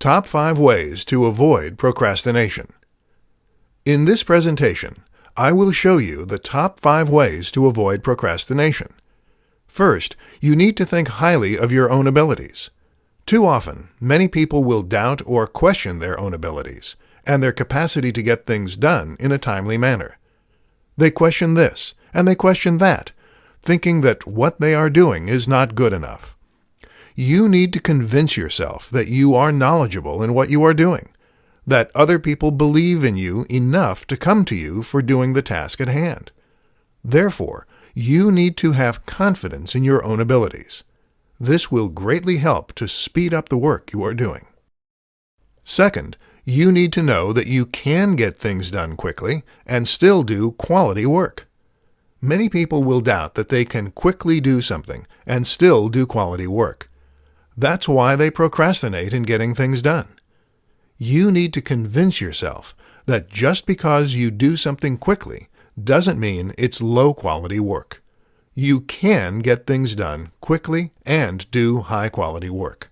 Top 5 Ways to Avoid Procrastination. In this presentation, I will show you the top 5 ways to avoid procrastination. First, you need to think highly of your own abilities. Too often, many people will doubt or question their own abilities and their capacity to get things done in a timely manner. They question this and they question that, thinking that what they are doing is not good enough. You need to convince yourself that you are knowledgeable in what you are doing, that other people believe in you enough to come to you for doing the task at hand. Therefore, you need to have confidence in your own abilities. This will greatly help to speed up the work you are doing. Second, you need to know that you can get things done quickly and still do quality work. Many people will doubt that they can quickly do something and still do quality work. That's why they procrastinate in getting things done. You need to convince yourself that just because you do something quickly doesn't mean it's low-quality work. You can get things done quickly and do high-quality work.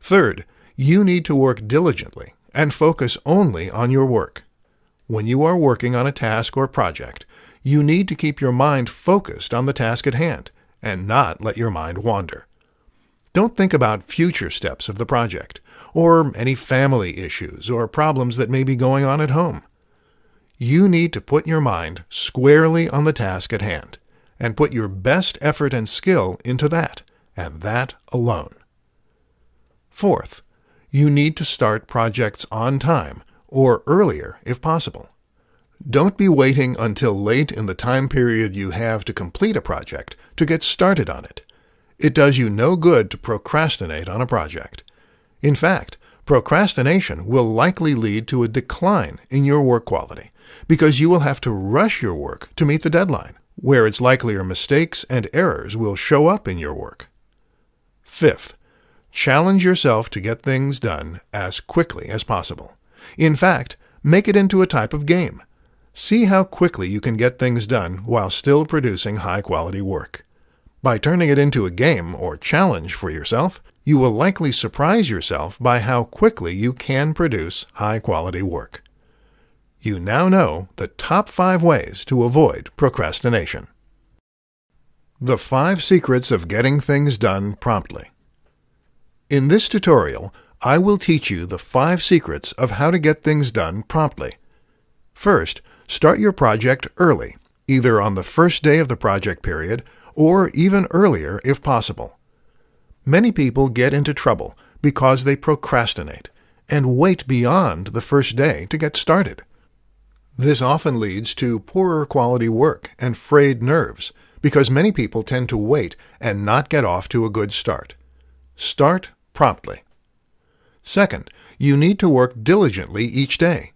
Third, you need to work diligently and focus only on your work. When you are working on a task or project, you need to keep your mind focused on the task at hand and not let your mind wander. Don't think about future steps of the project, or any family issues or problems that may be going on at home. You need to put your mind squarely on the task at hand, and put your best effort and skill into that, and that alone. Fourth, you need to start projects on time, or earlier if possible. Don't be waiting until late in the time period you have to complete a project to get started on it. It does you no good to procrastinate on a project. In fact, procrastination will likely lead to a decline in your work quality because you will have to rush your work to meet the deadline, where it's likelier mistakes and errors will show up in your work. Fifth, challenge yourself to get things done as quickly as possible. In fact, make it into a type of game. See how quickly you can get things done while still producing high-quality work. By turning it into a game or challenge for yourself, you will likely surprise yourself by how quickly you can produce high-quality work. You now know the top 5 ways to avoid procrastination. The 5 secrets of getting things done promptly. In this tutorial, I will teach you the 5 secrets of how to get things done promptly. First, start your project early, either on the first day of the project period or even earlier if possible. Many people get into trouble because they procrastinate and wait beyond the first day to get started. This often leads to poorer quality work and frayed nerves because many people tend to wait and not get off to a good start. Start promptly. Second, you need to work diligently each day.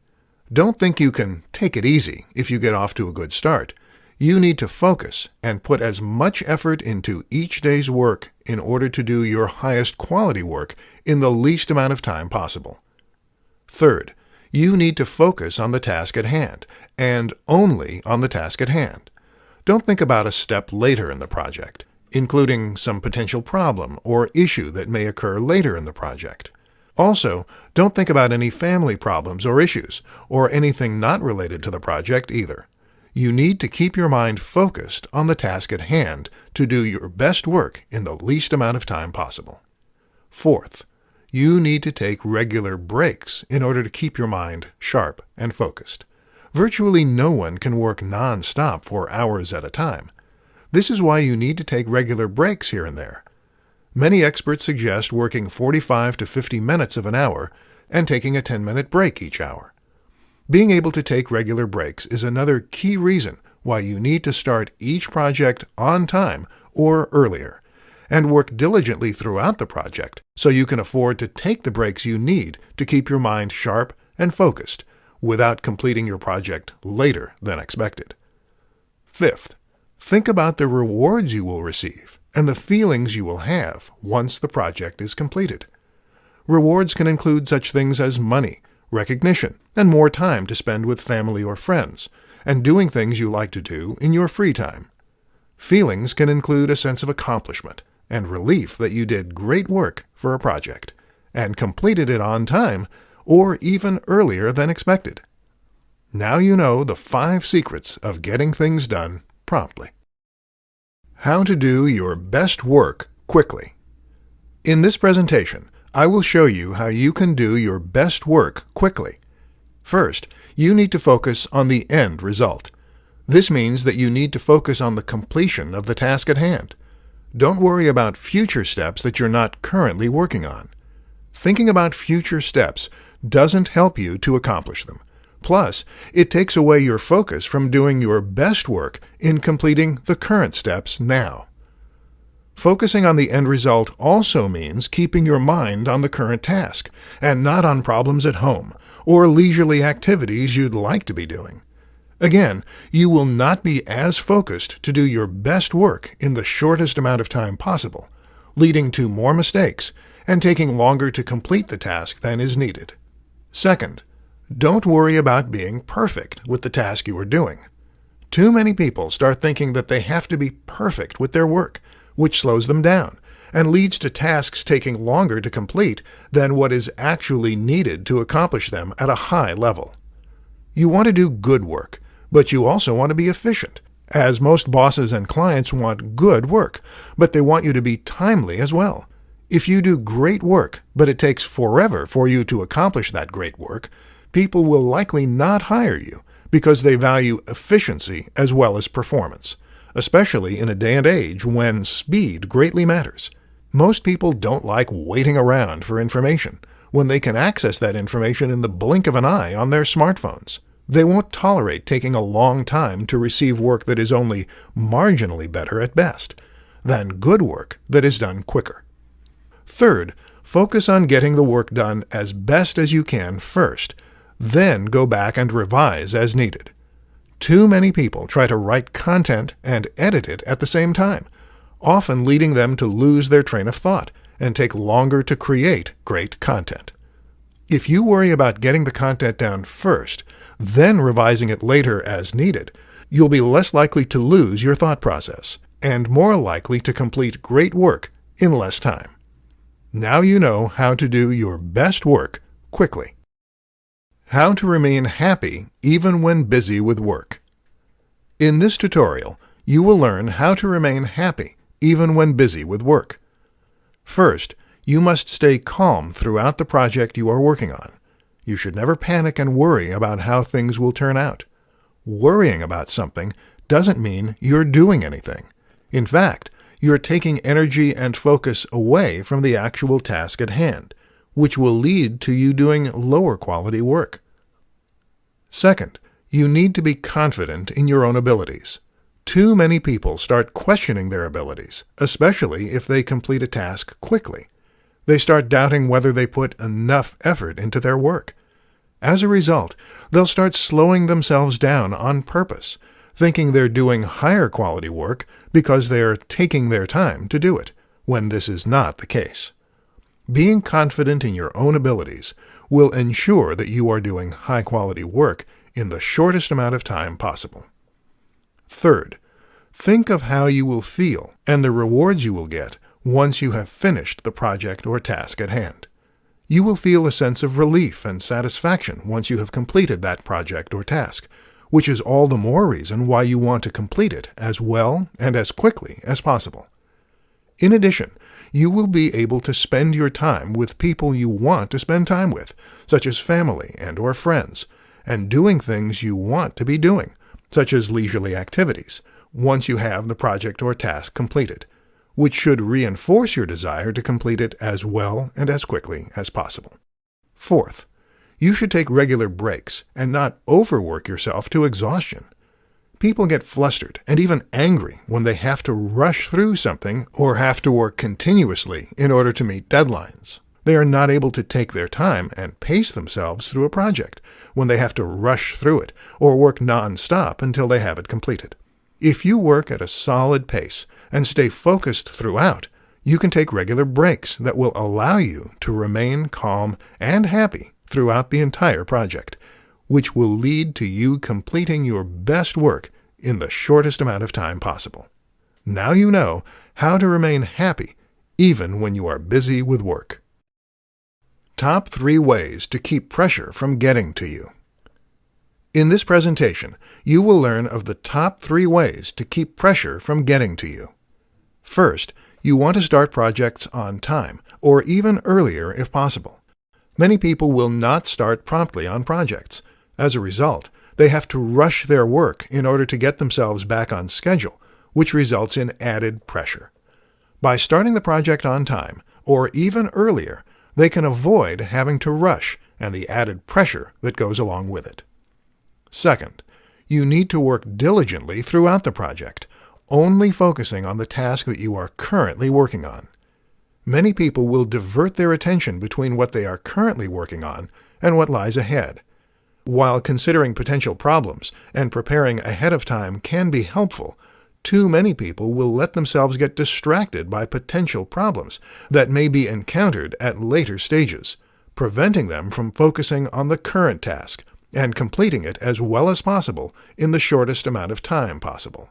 Don't think you can take it easy if you get off to a good start. You need to focus and put as much effort into each day's work in order to do your highest quality work in the least amount of time possible. Third, you need to focus on the task at hand, and only on the task at hand. Don't think about a step later in the project, including some potential problem or issue that may occur later in the project. Also, don't think about any family problems or issues, or anything not related to the project either. You need to keep your mind focused on the task at hand to do your best work in the least amount of time possible. Fourth, you need to take regular breaks in order to keep your mind sharp and focused. Virtually no one can work non-stop for hours at a time. This is why you need to take regular breaks here and there. Many experts suggest working 45 to 50 minutes of an hour and taking a 10-minute break each hour. Being able to take regular breaks is another key reason why you need to start each project on time or earlier, and work diligently throughout the project so you can afford to take the breaks you need to keep your mind sharp and focused without completing your project later than expected. Fifth, think about the rewards you will receive and the feelings you will have once the project is completed. Rewards can include such things as money, recognition, and more time to spend with family or friends, and doing things you like to do in your free time. Feelings can include a sense of accomplishment and relief that you did great work for a project, and completed it on time or even earlier than expected. Now you know the 5 secrets of getting things done promptly. How to do your best work quickly. In this presentation, I will show you how you can do your best work quickly. First, you need to focus on the end result. This means that you need to focus on the completion of the task at hand. Don't worry about future steps that you're not currently working on. Thinking about future steps doesn't help you to accomplish them. Plus, it takes away your focus from doing your best work in completing the current steps now. Focusing on the end result also means keeping your mind on the current task and not on problems at home or leisurely activities you'd like to be doing. Again, you will not be as focused to do your best work in the shortest amount of time possible, leading to more mistakes and taking longer to complete the task than is needed. Second, don't worry about being perfect with the task you are doing. Too many people start thinking that they have to be perfect with their work, which slows them down and leads to tasks taking longer to complete than what is actually needed to accomplish them at a high level. You want to do good work, but you also want to be efficient, as most bosses and clients want good work, but they want you to be timely as well. If you do great work, but it takes forever for you to accomplish that great work, people will likely not hire you because they value efficiency as well as performance, especially in a day and age when speed greatly matters. Most people don't like waiting around for information when they can access that information in the blink of an eye on their smartphones. They won't tolerate taking a long time to receive work that is only marginally better at best than good work that is done quicker. Third, focus on getting the work done as best as you can first, then go back and revise as needed. Too many people try to write content and edit it at the same time, often leading them to lose their train of thought and take longer to create great content. If you worry about getting the content down first, then revising it later as needed, you'll be less likely to lose your thought process and more likely to complete great work in less time. Now you know how to do your best work quickly. How to remain happy even when busy with work. In this tutorial, you will learn how to remain happy even when busy with work. First, you must stay calm throughout the project you are working on. You should never panic and worry about how things will turn out. Worrying about something doesn't mean you're doing anything. In fact, you're taking energy and focus away from the actual task at hand, which will lead to you doing lower quality work. Second, you need to be confident in your own abilities. Too many people start questioning their abilities, especially if they complete a task quickly. They start doubting whether they put enough effort into their work. As a result, they'll start slowing themselves down on purpose, thinking they're doing higher quality work because they are taking their time to do it, when this is not the case. Being confident in your own abilities will ensure that you are doing high-quality work in the shortest amount of time possible. Third, think of how you will feel and the rewards you will get once you have finished the project or task at hand. You will feel a sense of relief and satisfaction once you have completed that project or task, which is all the more reason why you want to complete it as well and as quickly as possible. In addition, you will be able to spend your time with people you want to spend time with, such as family and/or friends, and doing things you want to be doing, such as leisurely activities, once you have the project or task completed, which should reinforce your desire to complete it as well and as quickly as possible. Fourth, you should take regular breaks and not overwork yourself to exhaustion. People get flustered and even angry when they have to rush through something or have to work continuously in order to meet deadlines. They are not able to take their time and pace themselves through a project when they have to rush through it or work non-stop until they have it completed. If you work at a solid pace and stay focused throughout, you can take regular breaks that will allow you to remain calm and happy throughout the entire project, which will lead to you completing your best work in the shortest amount of time possible. Now you know how to remain happy even when you are busy with work. top 3 ways to keep pressure from getting to you. In this presentation, you will learn of the top 3 ways to keep pressure from getting to you. First, you want to start projects on time, or even earlier if possible. Many people will not start promptly on projects. As a result, they have to rush their work in order to get themselves back on schedule, which results in added pressure. By starting the project on time, or even earlier, they can avoid having to rush and the added pressure that goes along with it. Second, you need to work diligently throughout the project, only focusing on the task that you are currently working on. Many people will divert their attention between what they are currently working on and what lies ahead. While considering potential problems and preparing ahead of time can be helpful, too many people will let themselves get distracted by potential problems that may be encountered at later stages, preventing them from focusing on the current task and completing it as well as possible in the shortest amount of time possible.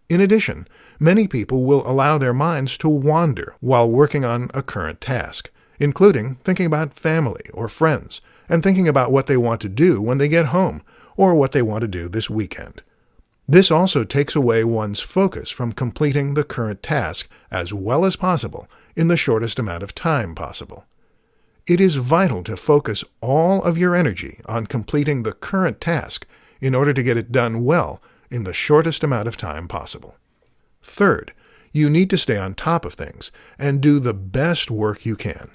In addition, many people will allow their minds to wander while working on a current task, including thinking about family or friends, and thinking about what they want to do when they get home, or what they want to do this weekend. This also takes away one's focus from completing the current task as well as possible in the shortest amount of time possible. It is vital to focus all of your energy on completing the current task in order to get it done well in the shortest amount of time possible. Third, you need to stay on top of things and do the best work you can.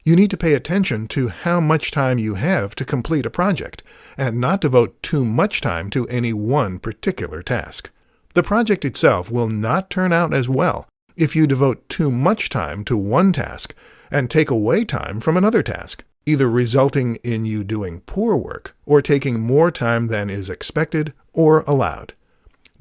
You need to pay attention to how much time you have to complete a project and not devote too much time to any one particular task. The project itself will not turn out as well if you devote too much time to one task and take away time from another task, either resulting in you doing poor work or taking more time than is expected or allowed.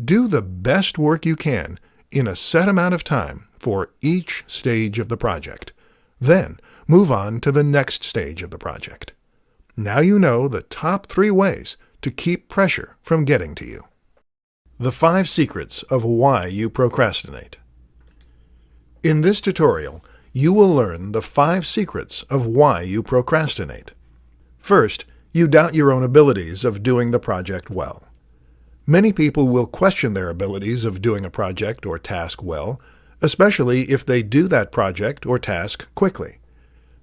Do the best work you can in a set amount of time for each stage of the project. Then, move on to the next stage of the project. Now you know the top 3 ways to keep pressure from getting to you. The 5 secrets of why you procrastinate. In this tutorial, you will learn the 5 secrets of why you procrastinate. First, you doubt your own abilities of doing the project well. Many people will question their abilities of doing a project or task well, especially if they do that project or task quickly.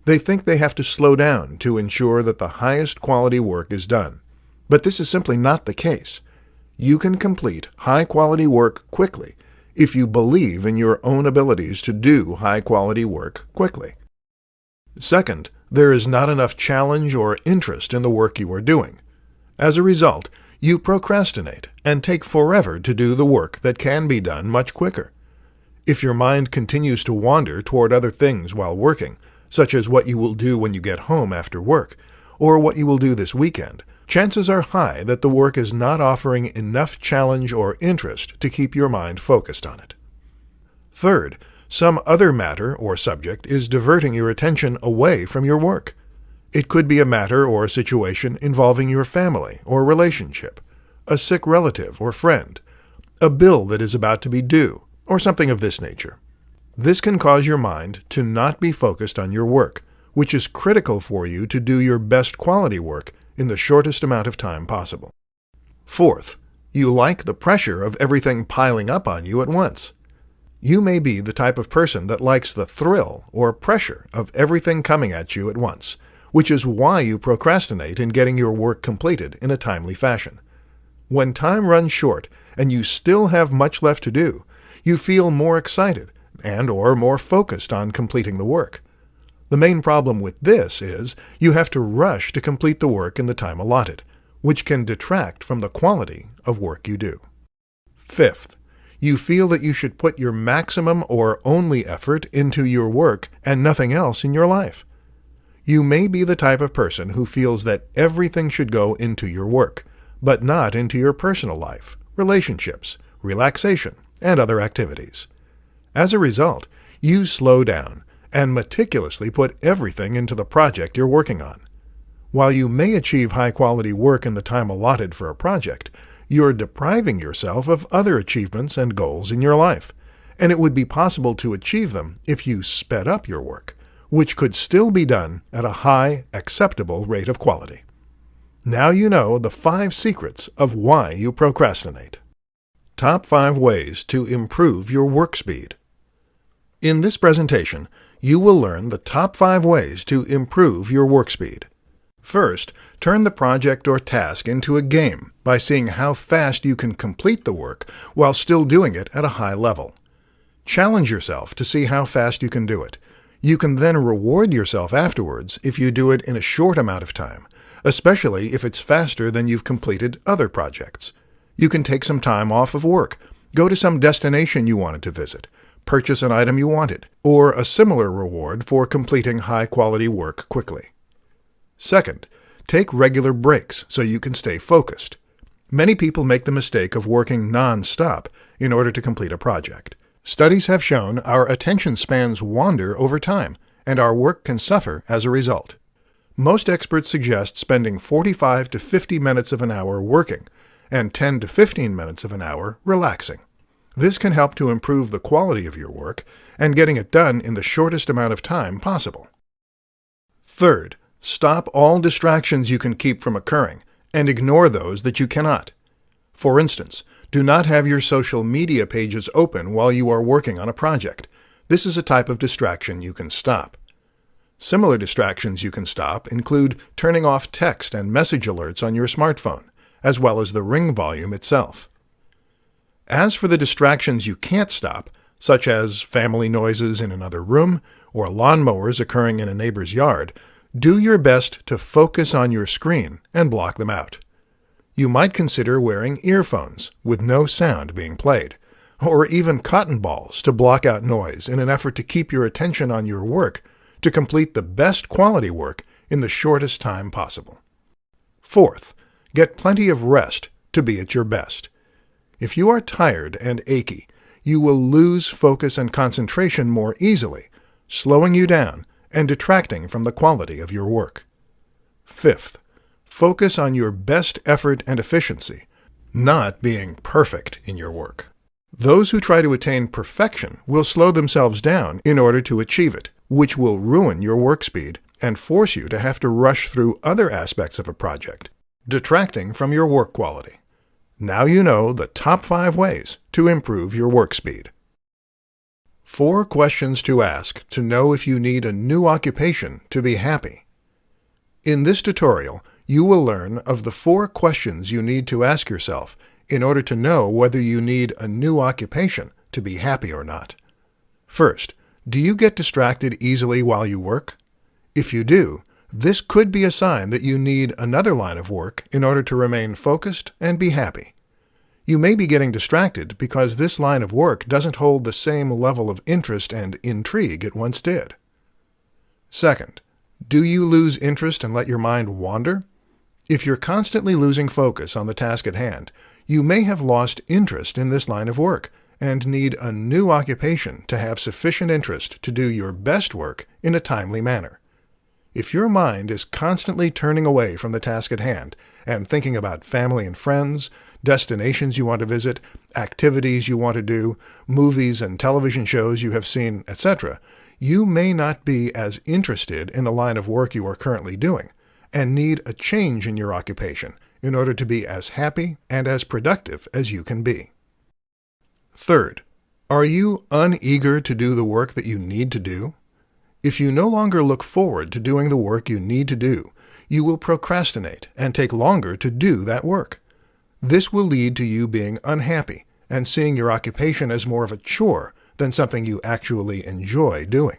They think they have to slow down to ensure that the highest quality work is done. But this is simply not the case. You can complete high-quality work quickly if you believe in your own abilities to do high-quality work quickly. Second, there is not enough challenge or interest in the work you are doing. As a result, you procrastinate and take forever to do the work that can be done much quicker. If your mind continues to wander toward other things while working, such as what you will do when you get home after work, or what you will do this weekend, chances are high that the work is not offering enough challenge or interest to keep your mind focused on it. Third, some other matter or subject is diverting your attention away from your work. It could be a matter or situation involving your family or relationship, a sick relative or friend, a bill that is about to be due, or something of this nature. This can cause your mind to not be focused on your work, which is critical for you to do your best quality work in the shortest amount of time possible. Fourth, you like the pressure of everything piling up on you at once. You may be the type of person that likes the thrill or pressure of everything coming at you at once, which is why you procrastinate in getting your work completed in a timely fashion. When time runs short and you still have much left to do, you feel more excited and/or more focused on completing the work. The main problem with this is you have to rush to complete the work in the time allotted, which can detract from the quality of work you do. Fifth, you feel that you should put your maximum or only effort into your work and nothing else in your life. You may be the type of person who feels that everything should go into your work, but not into your personal life, relationships, relaxation, and other activities. As a result, you slow down and meticulously put everything into the project you're working on. While you may achieve high-quality work in the time allotted for a project, you're depriving yourself of other achievements and goals in your life, and it would be possible to achieve them if you sped up your work, which could still be done at a high, acceptable rate of quality. Now you know the 5 secrets of why you procrastinate. Top 5 ways to improve your work speed. In this presentation, you will learn the top 5 ways to improve your work speed. First, turn the project or task into a game by seeing how fast you can complete the work while still doing it at a high level. Challenge yourself to see how fast you can do it. You can then reward yourself afterwards if you do it in a short amount of time, especially if it's faster than you've completed other projects. You can take some time off of work, go to some destination you wanted to visit, purchase an item you wanted, or a similar reward for completing high-quality work quickly. Second, take regular breaks so you can stay focused. Many people make the mistake of working non-stop in order to complete a project. Studies have shown our attention spans wander over time, and our work can suffer as a result. Most experts suggest spending 45 to 50 minutes of an hour working, and 10 to 15 minutes of an hour relaxing. This can help to improve the quality of your work and getting it done in the shortest amount of time possible. Third, stop all distractions you can keep from occurring, and ignore those that you cannot. For instance, do not have your social media pages open while you are working on a project. This is a type of distraction you can stop. Similar distractions you can stop include turning off text and message alerts on your smartphone, as well as the ring volume itself. As for the distractions you can't stop, such as family noises in another room or lawnmowers occurring in a neighbor's yard, do your best to focus on your screen and block them out. You might consider wearing earphones with no sound being played, or even cotton balls to block out noise in an effort to keep your attention on your work to complete the best quality work in the shortest time possible. Fourth, get plenty of rest to be at your best. If you are tired and achy, you will lose focus and concentration more easily, slowing you down and detracting from the quality of your work. Fifth, focus on your best effort and efficiency, not being perfect in your work. Those who try to attain perfection will slow themselves down in order to achieve it, which will ruin your work speed and force you to have to rush through other aspects of a project, detracting from your work quality. Now you know the top 5 ways to improve your work speed. 4 questions to ask to know if you need a new occupation to be happy. In this tutorial, you will learn of the 4 questions you need to ask yourself in order to know whether you need a new occupation to be happy or not. First, do you get distracted easily while you work? If you do, this could be a sign that you need another line of work in order to remain focused and be happy. You may be getting distracted because this line of work doesn't hold the same level of interest and intrigue it once did. Second, do you lose interest and let your mind wander? If you're constantly losing focus on the task at hand, you may have lost interest in this line of work and need a new occupation to have sufficient interest to do your best work in a timely manner. If your mind is constantly turning away from the task at hand and thinking about family and friends, destinations you want to visit, activities you want to do, movies and television shows you have seen, etc., you may not be as interested in the line of work you are currently doing and need a change in your occupation in order to be as happy and as productive as you can be. Third, are you uneager to do the work that you need to do? If you no longer look forward to doing the work you need to do, you will procrastinate and take longer to do that work. This will lead to you being unhappy and seeing your occupation as more of a chore than something you actually enjoy doing.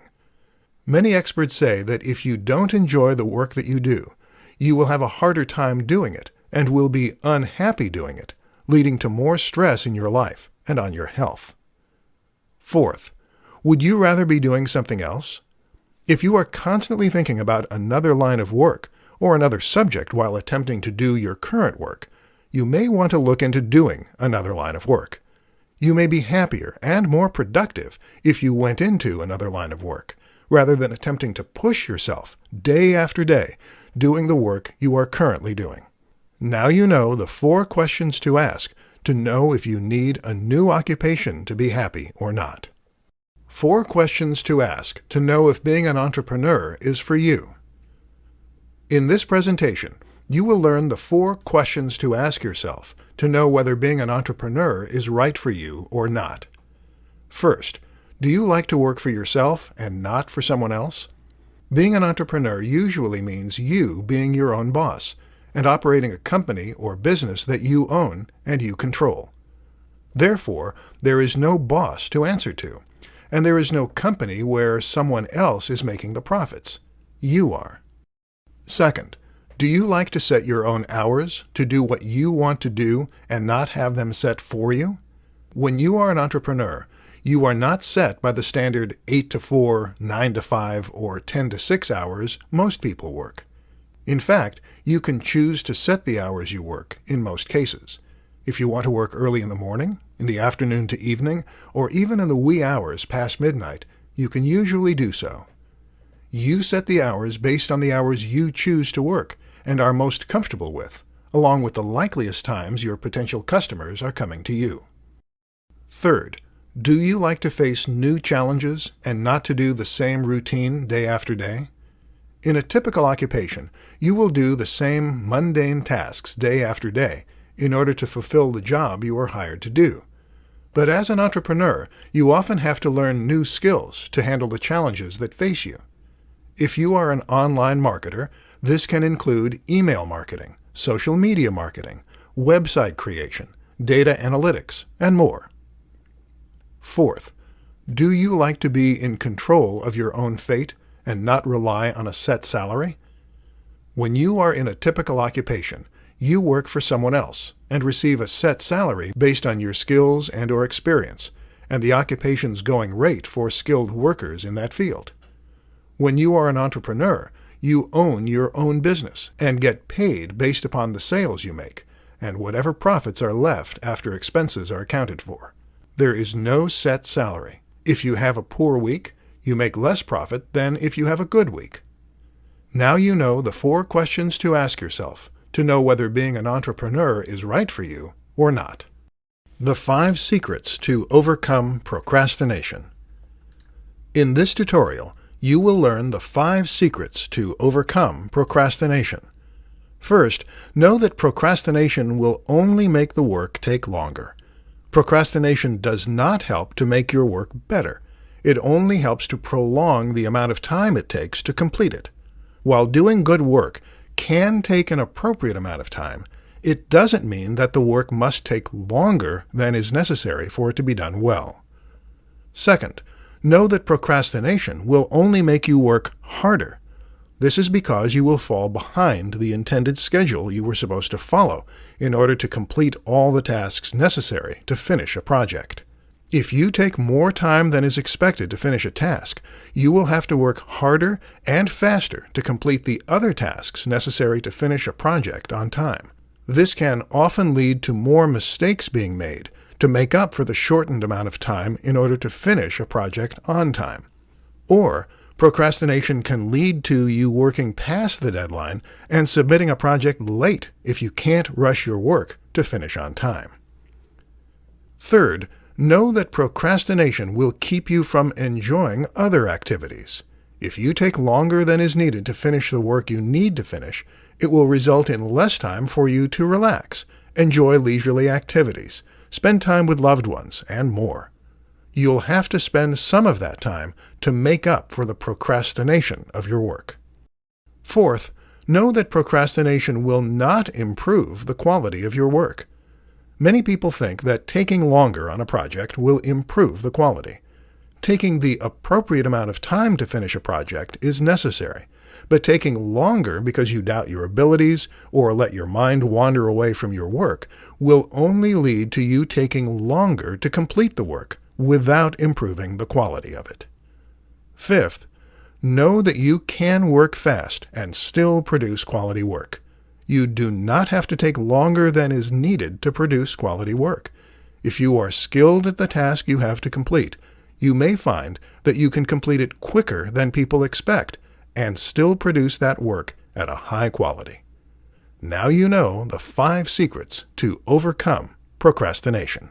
Many experts say that if you don't enjoy the work that you do, you will have a harder time doing it and will be unhappy doing it, leading to more stress in your life and on your health. Fourth, would you rather be doing something else? If you are constantly thinking about another line of work or another subject while attempting to do your current work, you may want to look into doing another line of work. You may be happier and more productive if you went into another line of work, rather than attempting to push yourself day after day doing the work you are currently doing. Now you know the 4 questions to ask to know if you need a new occupation to be happy or not. 4 questions to ask to know if being an entrepreneur is for you. In this presentation, you will learn the 4 questions to ask yourself to know whether being an entrepreneur is right for you or not. First, do you like to work for yourself and not for someone else? Being an entrepreneur usually means you being your own boss and operating a company or business that you own and you control. Therefore, there is no boss to answer to, and there is no company where someone else is making the profits. You are. Second, do you like to set your own hours to do what you want to do and not have them set for you? When you are an entrepreneur, you are not set by the standard 8 to 4, 9 to 5, or 10 to 6 hours most people work. In fact, you can choose to set the hours you work in most cases. If you want to work early in the morning, in the afternoon to evening, or even in the wee hours past midnight, you can usually do so. You set the hours based on the hours you choose to work and are most comfortable with, along with the likeliest times your potential customers are coming to you. Third, do you like to face new challenges and not to do the same routine day after day? In a typical occupation, you will do the same mundane tasks day after day in order to fulfill the job you are hired to do. But as an entrepreneur, you often have to learn new skills to handle the challenges that face you. If you are an online marketer, this can include email marketing, social media marketing, website creation, data analytics, and more. Fourth, do you like to be in control of your own fate and not rely on a set salary? When you are in a typical occupation, you work for someone else and receive a set salary based on your skills and/or experience, and the occupation's going rate for skilled workers in that field. When you are an entrepreneur, you own your own business and get paid based upon the sales you make, and whatever profits are left after expenses are accounted for. There is no set salary. If you have a poor week, you make less profit than if you have a good week. Now you know the 4 questions to ask yourself to know whether being an entrepreneur is right for you or not. The 5 secrets to overcome procrastination. In this tutorial, you will learn the 5 secrets to overcome procrastination. First, know that procrastination will only make the work take longer. Procrastination does not help to make your work better. It only helps to prolong the amount of time it takes to complete it. While doing good work can take an appropriate amount of time, it doesn't mean that the work must take longer than is necessary for it to be done well. Second, know that procrastination will only make you work harder. This is because you will fall behind the intended schedule you were supposed to follow in order to complete all the tasks necessary to finish a project. If you take more time than is expected to finish a task, you will have to work harder and faster to complete the other tasks necessary to finish a project on time. This can often lead to more mistakes being made to make up for the shortened amount of time in order to finish a project on time. Or, procrastination can lead to you working past the deadline and submitting a project late if you can't rush your work to finish on time. Third, know that procrastination will keep you from enjoying other activities. If you take longer than is needed to finish the work you need to finish, it will result in less time for you to relax, enjoy leisurely activities, spend time with loved ones, and more. You'll have to spend some of that time to make up for the procrastination of your work. Fourth, know that procrastination will not improve the quality of your work. Many people think that taking longer on a project will improve the quality. Taking the appropriate amount of time to finish a project is necessary, but taking longer because you doubt your abilities or let your mind wander away from your work will only lead to you taking longer to complete the work without improving the quality of it. Fifth, know that you can work fast and still produce quality work. You do not have to take longer than is needed to produce quality work. If you are skilled at the task you have to complete, you may find that you can complete it quicker than people expect and still produce that work at a high quality. Now you know the 5 secrets to overcome procrastination.